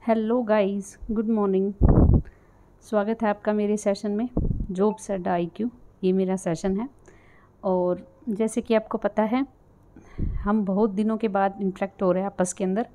Hello guys, good morning. स्वागत है आपका मेरे सेशन में जॉब्स एट IQ। ये मेरा सेशन है और जैसे कि आपको पता है हम बहुत दिनों के बाद इंटरेक्ट हो रहे हैं आपस के अंदर।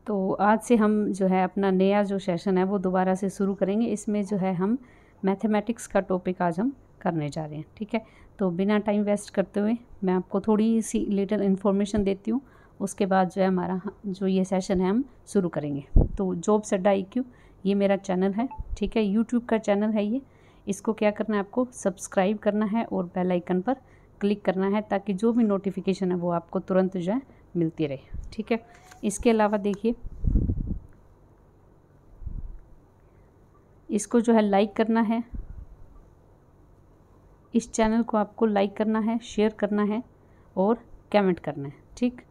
तो आज से हम जो है अपना नया जो सेशन है वो दोबारा से शुरू करेंगे। इसमें जो है हम मैथमेटिक्स का टॉपिक आज हम करने जा रहे हैं। ठीक है, तो बिना टाइम वेस्ट करते हुए मैं आपको थोड़ी सी लिटिल इन्फॉर्मेशन देती हूँ, उसके बाद जो है हमारा जो ये सेशन है हम शुरू करेंगे। तो जॉब्स एट IQ ये मेरा चैनल है। ठीक है, यूट्यूब का चैनल है ये। इसको क्या करना है, आपको सब्सक्राइब करना है और बेल आइकन पर क्लिक करना है ताकि जो भी नोटिफिकेशन है वो आपको तुरंत जो है मिलती रहे। ठीक है, इसके अलावा देखिए इसको जो है लाइक करना है, इस चैनल को आपको लाइक करना है, शेयर करना है और कमेंट करना है। ठीक,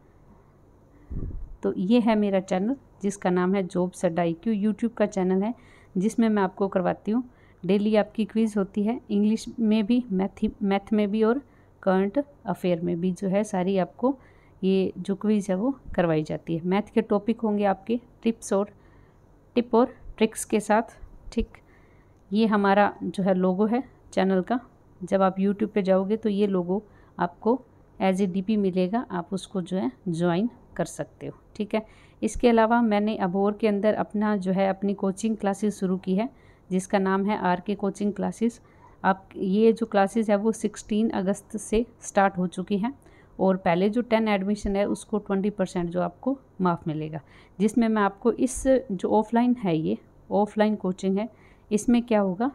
तो ये है मेरा चैनल जिसका नाम है जॉब्स एट IQ। यूट्यूब का चैनल है जिसमें मैं आपको करवाती हूँ डेली आपकी क्विज़ होती है, इंग्लिश में भी, मैथ में भी और करंट अफेयर में भी जो है सारी आपको ये जो क्विज़ है वो करवाई जाती है। मैथ के टॉपिक होंगे आपके टिप और ट्रिक्स के साथ। ठीक, ये हमारा जो है लोगो है चैनल का। जब आप यूट्यूब पे जाओगे तो ये लोगो आपको एज ए DP मिलेगा, आप उसको जो है ज्वाइन कर सकते हो। ठीक है, इसके अलावा मैंने अबोर के अंदर अपनी कोचिंग क्लासेस शुरू की है जिसका नाम है RK कोचिंग क्लासेस। आप ये जो क्लासेस है वो 16 अगस्त से स्टार्ट हो चुकी हैं और पहले जो 10 एडमिशन है उसको 20% जो आपको माफ़ मिलेगा, जिसमें मैं आपको इस जो ऑफलाइन है ये ऑफलाइन कोचिंग है, इसमें क्या होगा,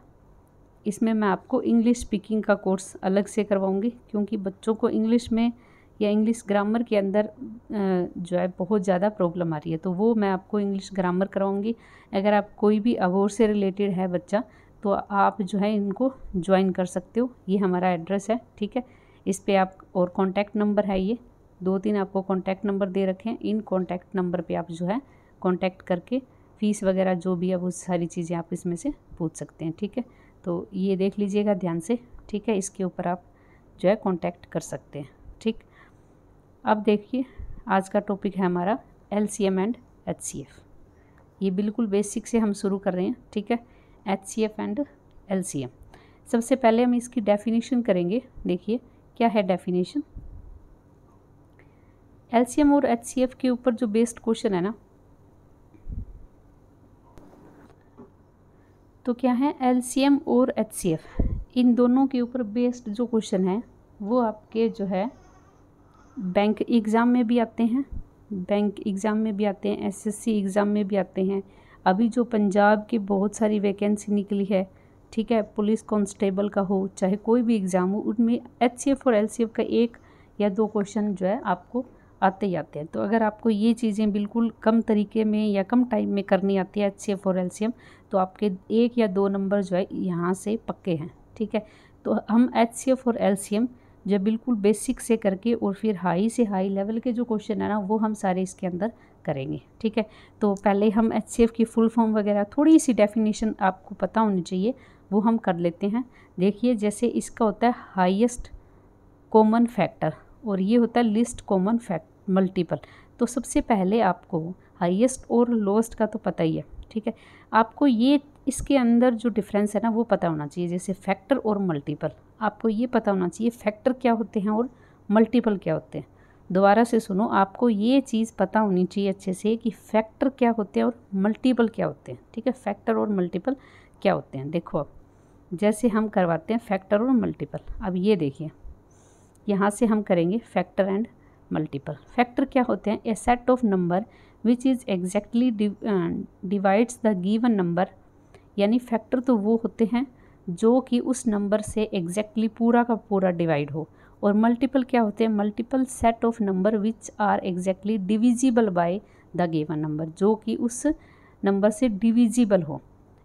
इसमें मैं आपको इंग्लिश स्पीकिंग का कोर्स अलग से करवाऊंगी क्योंकि बच्चों को इंग्लिश में या इंग्लिश ग्रामर के अंदर जो है बहुत ज़्यादा प्रॉब्लम आ रही है, तो वो मैं आपको इंग्लिश ग्रामर कराऊंगी। अगर आप कोई भी अबोर से रिलेटेड है बच्चा तो आप जो है इनको ज्वाइन कर सकते हो। ये हमारा एड्रेस है। ठीक है, इस पर आप और कॉन्टैक्ट नंबर है, ये 2-3 आपको कॉन्टैक्ट नंबर दे रखे हैं। इन कॉन्टैक्ट नंबर पर आप जो है कॉन्टैक्ट करके फ़ीस वगैरह जो भी है वो सारी चीज़ें आप इसमें से पूछ सकते हैं। ठीक है, तो ये देख लीजिएगा ध्यान से। ठीक है, इसके ऊपर आप जो है कांटेक्ट कर सकते हैं। ठीक, अब देखिए आज का टॉपिक है हमारा LCM एंड HCF। ये बिल्कुल बेसिक से हम शुरू कर रहे हैं। ठीक है, HCF एंड LCM। सबसे पहले हम इसकी डेफिनेशन करेंगे। देखिए क्या है डेफिनेशन। LCM और HCF के ऊपर जो बेस्ड क्वेश्चन है ना, तो क्या है LCM और HCF, इन दोनों के ऊपर बेस्ड जो क्वेश्चन है वो आपके जो है बैंक एग्ज़ाम में भी आते हैं, SSC एग्ज़ाम में भी आते हैं। अभी जो पंजाब की बहुत सारी वैकेंसी निकली है, ठीक है, पुलिस कांस्टेबल का हो चाहे कोई भी एग्ज़ाम हो, उनमें HCF और LCF का 1 या 2 क्वेश्चन जो है आपको आते ही आते हैं। तो अगर आपको ये चीज़ें बिल्कुल कम तरीके में या कम टाइम में करनी आती है HCF और LCM, तो आपके 1 या 2 नंबर जो है यहाँ से पक्के हैं। ठीक है, तो हम HCF और LCM जो बिल्कुल बेसिक से करके और फिर हाई से हाई लेवल के जो क्वेश्चन है ना वो हम सारे इसके अंदर करेंगे। ठीक है, तो पहले हम HCF की फुल फॉर्म वगैरह थोड़ी सी डेफिनेशन आपको पता होनी चाहिए, वो हम कर लेते हैं। देखिए जैसे इसका होता है हाईएस्ट कॉमन फैक्टर और ये होता है लिस्ट कॉमन मल्टीपल। तो सबसे पहले आपको हाईएस्ट और लोएस्ट का तो पता ही है। ठीक है, आपको ये इसके अंदर जो डिफरेंस है ना वो पता होना चाहिए। जैसे फैक्टर और मल्टीपल, आपको ये पता होना चाहिए फैक्टर क्या होते हैं और मल्टीपल क्या होते हैं। दोबारा से सुनो, आपको ये चीज़ पता होनी चाहिए अच्छे से कि फैक्टर क्या होते हैं और मल्टीपल क्या होते हैं। ठीक है, फैक्टर और मल्टीपल क्या होते हैं। देखो अब जैसे हम करवाते हैं फैक्टर और मल्टीपल, अब ये देखिए यहाँ से हम करेंगे फैक्टर एंड मल्टीपल। फैक्टर क्या होते हैं, a set of number which is exactly divides the given number. यानी फैक्टर तो वो होते हैं जो कि उस नंबर से एग्जैक्टली पूरा का पूरा डिवाइड हो। और मल्टीपल क्या होते हैं, multiple set of number which are exactly divisible by the given number, जो कि उस नंबर से डिविजिबल हो,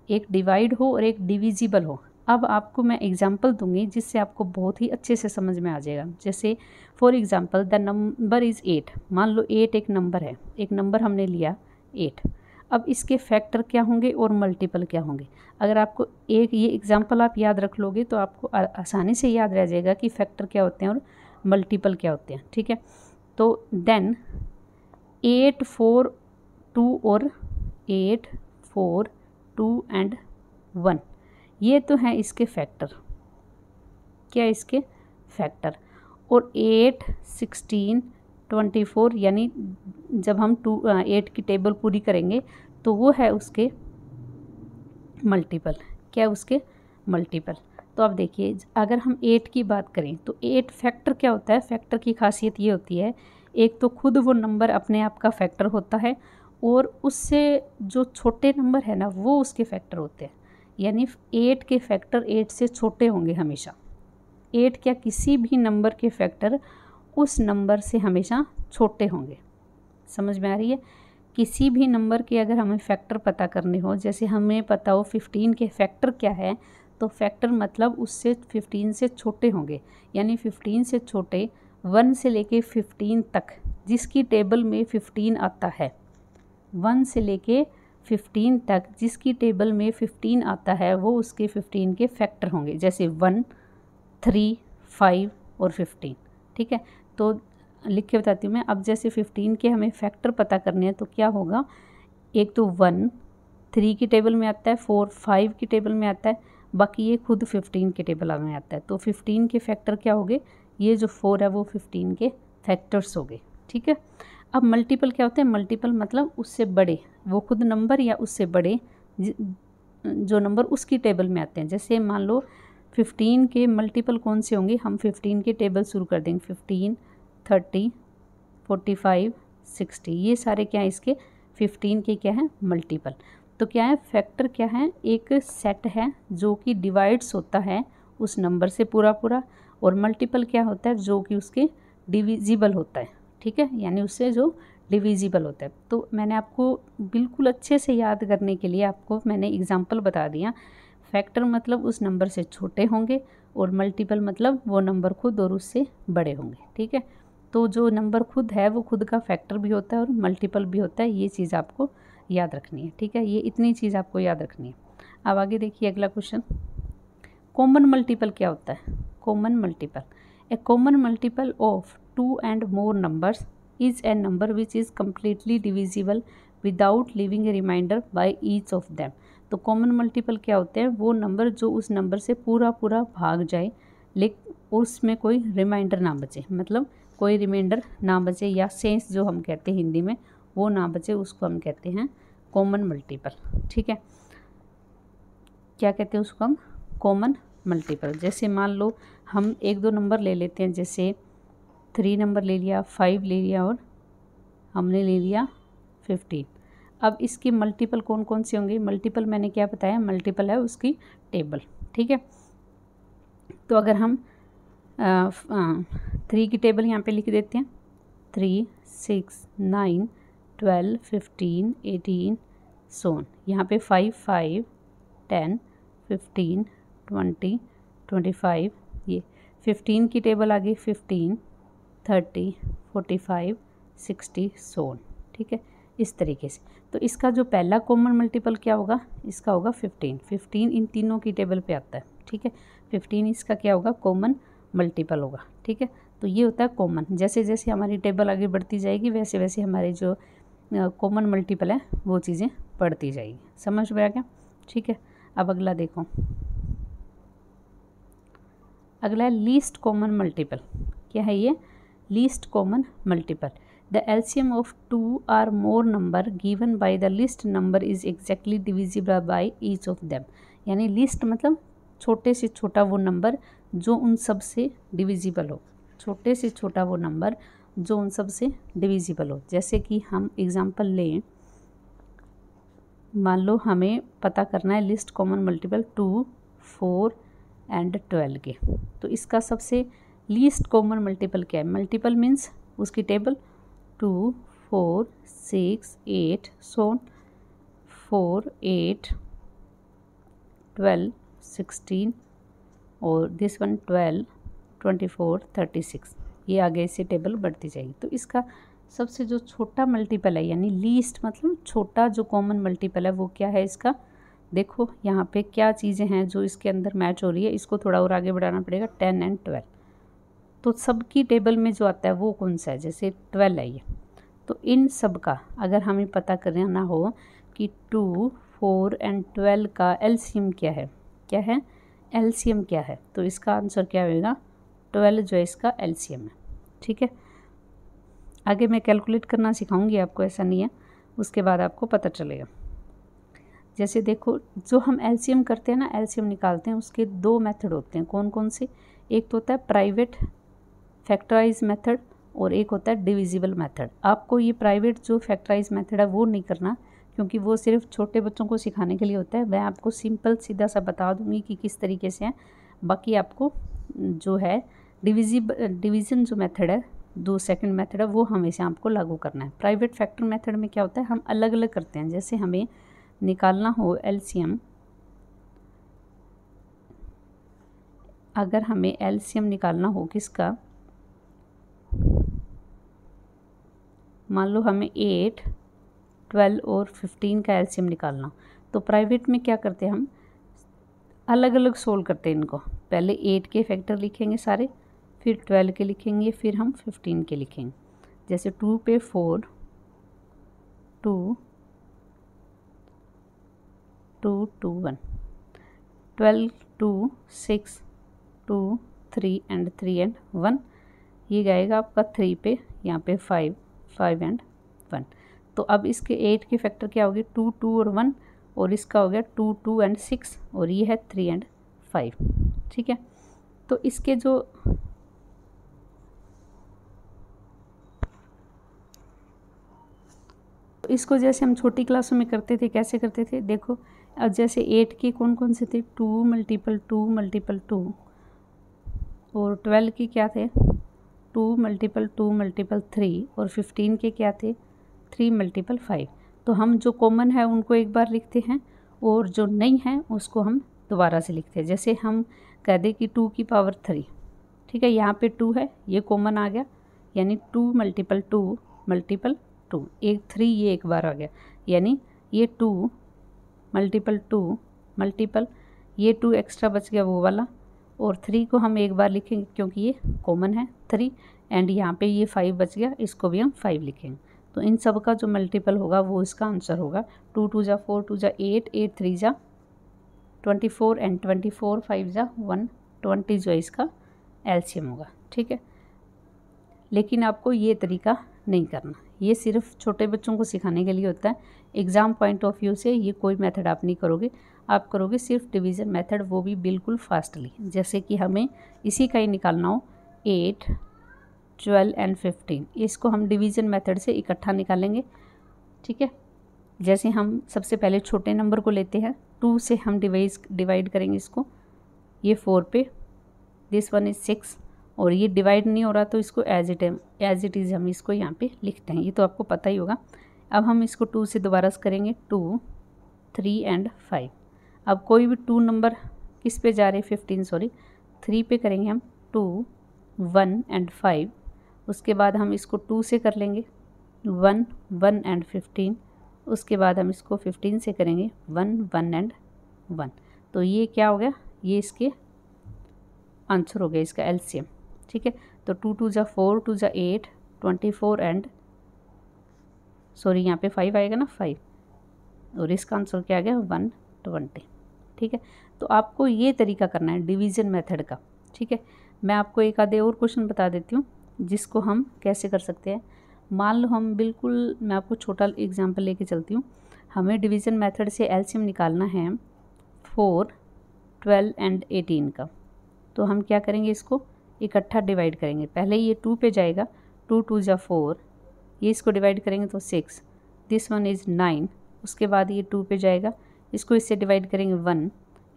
एक डिवाइड हो और एक डिविजिबल हो। अब आपको मैं एग्जांपल दूंगी जिससे आपको बहुत ही अच्छे से समझ में आ जाएगा। जैसे for example the number is 8। मान लो 8 एक नंबर है, एक नंबर हमने लिया 8। अब इसके फैक्टर क्या होंगे और मल्टीपल क्या होंगे। अगर आपको एक ये एग्जांपल आप याद रख लोगे तो आपको आसानी से याद रह जाएगा कि फैक्टर क्या होते हैं और मल्टीपल क्या होते हैं। ठीक है, तो देन 8 4 2 और 8, 4, 2 एंड 1, ये तो हैं इसके फैक्टर। क्या इसके फैक्टर। और 8, 16, 24 यानी जब हम 8 की टेबल पूरी करेंगे तो वो है उसके मल्टीपल। क्या उसके मल्टीपल। तो अब देखिए अगर हम 8 की बात करें तो 8 फैक्टर क्या होता है। फैक्टर की खासियत ये होती है, एक तो खुद वो नंबर अपने आप का फैक्टर होता है और उससे जो छोटे नंबर है ना वो उसके फैक्टर होते हैं। यानी 8 के फैक्टर 8 से छोटे होंगे हमेशा। 8 क्या किसी भी नंबर के फैक्टर उस नंबर से हमेशा छोटे होंगे। समझ में आ रही है। किसी भी नंबर के अगर हमें फैक्टर पता करने हो, जैसे हमें पता हो 15 के फैक्टर क्या है, तो फैक्टर मतलब उससे 15 से छोटे होंगे। यानी 15 से छोटे 1 से लेके 15 तक जिसकी टेबल में 15 आता है, 1 से लेके 15 तक जिसकी टेबल में 15 आता है वो उसके 15 के फैक्टर होंगे। जैसे 1, 3, 5 और 15। ठीक है, तो लिख के बताती हूँ मैं। अब जैसे 15 के हमें फैक्टर पता करने हैं तो क्या होगा, एक तो 1 3 की टेबल में आता है, 4 5 की टेबल में आता है, बाकी ये खुद 15 के टेबल में आता है। तो 15 के फैक्टर क्या हो गए, ये जो 4 है वो 15 के फैक्टर्स हो गए। ठीक है। अब मल्टीपल क्या होते हैं। मल्टीपल मतलब उससे बड़े, वो खुद नंबर या उससे बड़े जो नंबर उसकी टेबल में आते हैं। जैसे मान लो 15 के मल्टीपल कौन से होंगे, हम 15 के टेबल शुरू कर देंगे। 15, 30, 45, 60, ये सारे क्या है इसके 15 के क्या है मल्टीपल। तो क्या है फैक्टर क्या है, एक सेट है जो कि डिवाइड्स होता है उस नंबर से पूरा पूरा, और मल्टीपल क्या होता है जो कि उसके डिविजिबल होता है। ठीक है, यानी उससे जो डिविजिबल होता है। तो मैंने आपको बिल्कुल अच्छे से याद करने के लिए आपको मैंने एग्जांपल बता दिया। फैक्टर मतलब उस नंबर से छोटे होंगे और मल्टीपल मतलब वो नंबर खुद और उससे बड़े होंगे। ठीक है, तो जो नंबर खुद है वो खुद का फैक्टर भी होता है और मल्टीपल भी होता है। ये चीज़ आपको याद रखनी है। ठीक है, ये इतनी चीज़ आपको याद रखनी है। अब आगे देखिए अगला क्वेश्चन, कॉमन मल्टीपल क्या होता है। Common multiple, A common multiple of 2 and more numbers is a number which is completely divisible without leaving a remainder by each of them। तो कॉमन मल्टीपल क्या होते हैं, वो नंबर जो उस नंबर से पूरा पूरा भाग जाए लेकिन उसमें कोई रिमाइंडर ना बचे, मतलब कोई रिमाइंडर ना बचे या सेंस जो हम कहते हैं हिंदी में वो ना बचे, उसको हम कहते हैं कॉमन मल्टीपल। ठीक है, क्या कहते हैं उसको हम कॉमन मल्टीपल। जैसे मान लो हम 1-2 नंबर ले लेते हैं, जैसे 3 नंबर ले लिया, 5 ले लिया और हमने ले लिया 15। अब इसके मल्टीपल कौन कौन से होंगे, मल्टीपल मैंने क्या बताया, मल्टीपल है उसकी टेबल। ठीक है, तो अगर हम 3 की टेबल यहाँ पे लिख देते हैं, 3, 6, 9, 12, 15, 18 सोन। यहाँ पे 5, 5, 10, 15, 20, 25, ये 15 की टेबल आ गई, 15, 30, 45, 60 सोन। ठीक है, इस तरीके से। तो इसका जो पहला कॉमन मल्टीपल क्या होगा, इसका होगा 15। 15 इन तीनों की टेबल पे आता है। ठीक है, 15 इसका क्या होगा कॉमन मल्टीपल होगा। ठीक है, तो ये होता है कॉमन। जैसे जैसे हमारी टेबल आगे बढ़ती जाएगी वैसे वैसे हमारे जो कॉमन मल्टीपल है वो चीज़ें बढ़ती जाएगी। समझ में आ गया। ठीक है, अब अगला देखो, अगला है लीस्ट कॉमन मल्टीपल। क्या है ये, least common multiple. The LCM of 2 or more number given by the list number is exactly divisible by each of them. यानी लिस्ट मतलब छोटे से छोटा वो नंबर जो उन सब से डिविजिबल हो, छोटे से छोटा वो नंबर जो उन सब से डिविजिबल हो। जैसे कि हम एग्जांपल लें, मान लो हमें पता करना है लिस्ट कॉमन मल्टीपल 2, 4 एंड 12 के। तो इसका सबसे लीस्ट कॉमन मल्टीपल क्या है, मल्टीपल मीन्स उसकी टेबल 2, 4, 6, 8 सोन 4, 8, 12, 16 और दिस वन 12, 24, 36। ये आगे से टेबल बढ़ती जाएगी। तो इसका सबसे जो छोटा मल्टीपल है यानी लीस्ट मतलब छोटा जो कॉमन मल्टीपल है वो क्या है इसका, देखो यहाँ पे क्या चीज़ें हैं जो इसके अंदर मैच हो रही है। इसको थोड़ा और आगे बढ़ाना पड़ेगा, 10 and 12। तो सबकी टेबल में जो आता है वो कौन सा है, जैसे 12 है ये, तो इन सब का अगर हमें पता करना हो कि 2, 4 एंड 12 का एलसीएम क्या है एलसीएम क्या है, तो इसका आंसर क्या होगा 12 जो है इसका एलसीएम है। ठीक है, आगे मैं कैलकुलेट करना सिखाऊंगी आपको, ऐसा नहीं है, उसके बाद आपको पता चलेगा। जैसे देखो जो हम एलसीएम करते हैं ना, एलसीएम निकालते हैं, उसके 2 मेथड होते हैं। कौन कौन से? एक तो होता है प्राइवेट फैक्टराइज मेथड और एक होता है डिविजिबल मेथड। आपको ये प्राइवेट जो फैक्टराइज मेथड है वो नहीं करना, क्योंकि वो सिर्फ छोटे बच्चों को सिखाने के लिए होता है। मैं आपको सिंपल सीधा सा बता दूंगी कि किस तरीके से है। बाकी आपको जो है डिवीज़न जो मेथड है, दो सेकंड मेथड है, वो हमेशा आपको लागू करना है। प्राइवेट फैक्टर मेथड में क्या होता है, हम अलग अलग करते हैं। जैसे हमें निकालना हो एलसीएम, अगर हमें एलसीएम निकालना हो किसका, मान लो हमें 8, 12 और 15 का एलसीएम निकालना, तो प्राइवेट में क्या करते हैं, हम अलग अलग सोल्व करते हैं इनको। पहले 8 के फैक्टर लिखेंगे सारे, फिर 12 के लिखेंगे, फिर हम 15 के लिखेंगे। जैसे 2 पे 4, 2, 2, 2, 1, 12, 2, 6, 2, 3 एंड 3 एंड 1, ये जाएगा आपका 3 पे, यहाँ पे 5, 5 एंड 1। तो अब इसके 8 के फैक्टर क्या हो गए, 2, 2 और 1, और इसका हो गया 2, 2 एंड 6, और ये है 3 एंड 5। ठीक है, तो इसके जो इसको जैसे हम छोटी क्लासों में करते थे, कैसे करते थे देखो, अब जैसे 8 के कौन कौन से थे, 2 मल्टीपल 2 मल्टीपल 2, और 12 के क्या थे, 2 मल्टीपल 2 मल्टीपल 3, और 15 के क्या थे, 3 मल्टीपल 5। तो हम जो कॉमन है उनको एक बार लिखते हैं, और जो नहीं है उसको हम दोबारा से लिखते हैं। जैसे हम कह दें कि 2 की पावर 3, ठीक है, यहाँ पे 2 है, ये कॉमन आ गया, यानी 2 मल्टीपल 2 मल्टीपल 2, एक 3 ये एक बार आ गया, यानी ये 2 मल्टीपल 2 मल्टीपल ये 2 एक्स्ट्रा बच गया वो वाला, और 3 को हम एक बार लिखेंगे क्योंकि ये कॉमन है 3, एंड यहाँ पे ये 5 बच गया, इसको भी हम 5 लिखेंगे। तो इन सब का जो मल्टीपल होगा वो इसका आंसर होगा। 2 2 जा 4, 2 जा 8, 8 3 जा 24 एंड 24 5 जा 120 जो है इसका एलसीएम होगा। ठीक है, लेकिन आपको ये तरीका नहीं करना, ये सिर्फ छोटे बच्चों को सिखाने के लिए होता है। एग्ज़ाम पॉइंट ऑफ व्यू से ये कोई मेथड आप नहीं करोगे, आप करोगे सिर्फ डिवीज़न मेथड, वो भी बिल्कुल फास्टली। जैसे कि हमें इसी का ही निकालना हो 8, 12 एंड 15, इसको हम डिवीज़न मेथड से इकट्ठा निकालेंगे। ठीक है, जैसे हम सबसे पहले छोटे नंबर को लेते हैं, 2 से हम डिवाइड करेंगे इसको, ये 4 पे, दिस वन इज़ 6, और ये डिवाइड नहीं हो रहा तो इसको एज इट इज़ हम इसको यहाँ पे लिखते हैं, ये तो आपको पता ही होगा। अब हम इसको 2 से दोबारा से करेंगे, 2, 3 एंड 5। अब कोई भी 2 नंबर किस पे जा रहे हैं, 15 सॉरी, 3 पे करेंगे हम, 2, 1 एंड 5। उसके बाद हम इसको 2 से कर लेंगे, 1, 1 एंड 15। उसके बाद हम इसको 15 से करेंगे, 1, 1 एंड 1। तो ये क्या हो गया, ये इसके आंसर हो गया, इसका एलसीएम। ठीक है, तो 2 2 जा 4, 2 जा 8, 24 एंड सॉरी यहाँ पे 5 आएगा ना, 5, और इसका आंसर क्या आ गया 120। ठीक है, तो आपको ये तरीका करना है डिवीज़न मेथड का। ठीक है, मैं आपको एक आधे और क्वेश्चन बता देती हूँ जिसको हम कैसे कर सकते हैं। मान लो हम बिल्कुल, मैं आपको छोटा एग्जांपल लेके चलती हूँ, हमें डिवीज़न मेथड से एलसीएम निकालना है 4, 12 एंड 18 का। तो हम क्या करेंगे, इसको इकट्ठा डिवाइड करेंगे। पहले ये 2 पे जाएगा, 2 2 जा 4, ये इसको डिवाइड करेंगे तो 6, दिस वन इज़ 9। उसके बाद ये 2 पे जाएगा, इसको इससे डिवाइड करेंगे 1,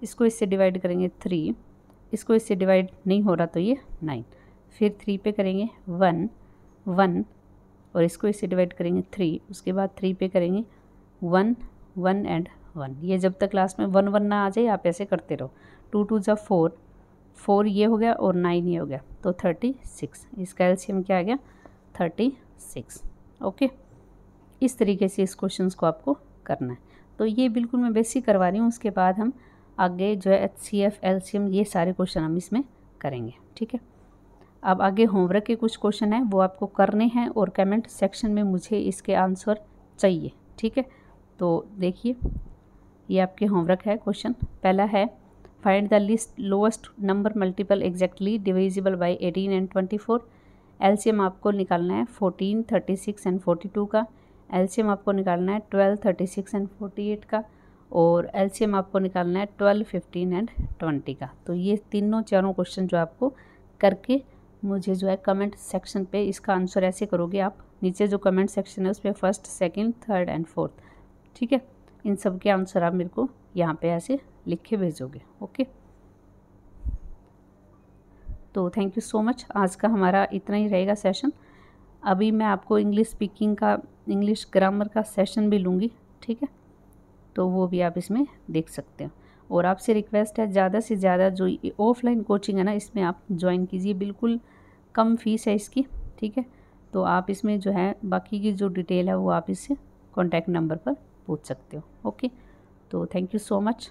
इसको इससे डिवाइड करेंगे 3, इसको इससे डिवाइड नहीं हो रहा तो ये 9, फिर 3 पे करेंगे 1, 1, और इसको इससे डिवाइड करेंगे 3, उसके बाद 3 पे करेंगे 1, 1 एंड 1। ये जब तक क्लास में 1 1 ना आ जाए आप ऐसे करते रहो। 2 2 जा 4, 4 ये हो गया और 9 ये हो गया, तो 36, इसका एलसीएम क्या आ गया 36। ओके, इस तरीके से इस क्वेश्चन को आपको करना है। तो ये बिल्कुल मैं बेसिक करवा रही हूँ, उसके बाद हम आगे जो है HCF, एलसीएम, ये सारे क्वेश्चन हम इसमें करेंगे। ठीक है, अब आगे होमवर्क के कुछ क्वेश्चन हैं, वो आपको करने हैं और कमेंट सेक्शन में मुझे इसके आंसर चाहिए, ठीक है। तो देखिए ये आपके होमवर्क है। क्वेश्चन पहला है, find the list lowest number multiple exactly divisible bye 18 and 24। LCM आपको निकालना है 14, 36 एंड 42 का। एलसीएम आपको निकालना है 12, 36 एंड 48 का। और एलसीएम आपको निकालना है 12, 15 एंड 20 का। तो ये चारों क्वेश्चन जो आपको करके मुझे जो है कमेंट सेक्शन पे इसका आंसर ऐसे करोगे आप, नीचे जो कमेंट सेक्शन है उस पर first, second, third and fourth, ठीक है। इन सब के आंसर आप मेरे को यहाँ पे ऐसे लिख के भेजोगे, ओके। तो थैंक यू सो मच। आज का हमारा इतना ही रहेगा सेशन। अभी मैं आपको इंग्लिश स्पीकिंग का, इंग्लिश ग्रामर का सेशन भी लूँगी, ठीक है। तो वो भी आप इसमें देख सकते हो। और आपसे रिक्वेस्ट है, ज़्यादा से ज़्यादा जो ऑफलाइन कोचिंग है ना, इसमें आप ज्वाइन कीजिए। बिल्कुल कम फीस है इसकी, ठीक है। तो आप इसमें जो है बाकी की जो डिटेल है वो आप इससे कॉन्टैक्ट नंबर पर पूछ सकते हो, ओके। तो थैंक यू सो मच।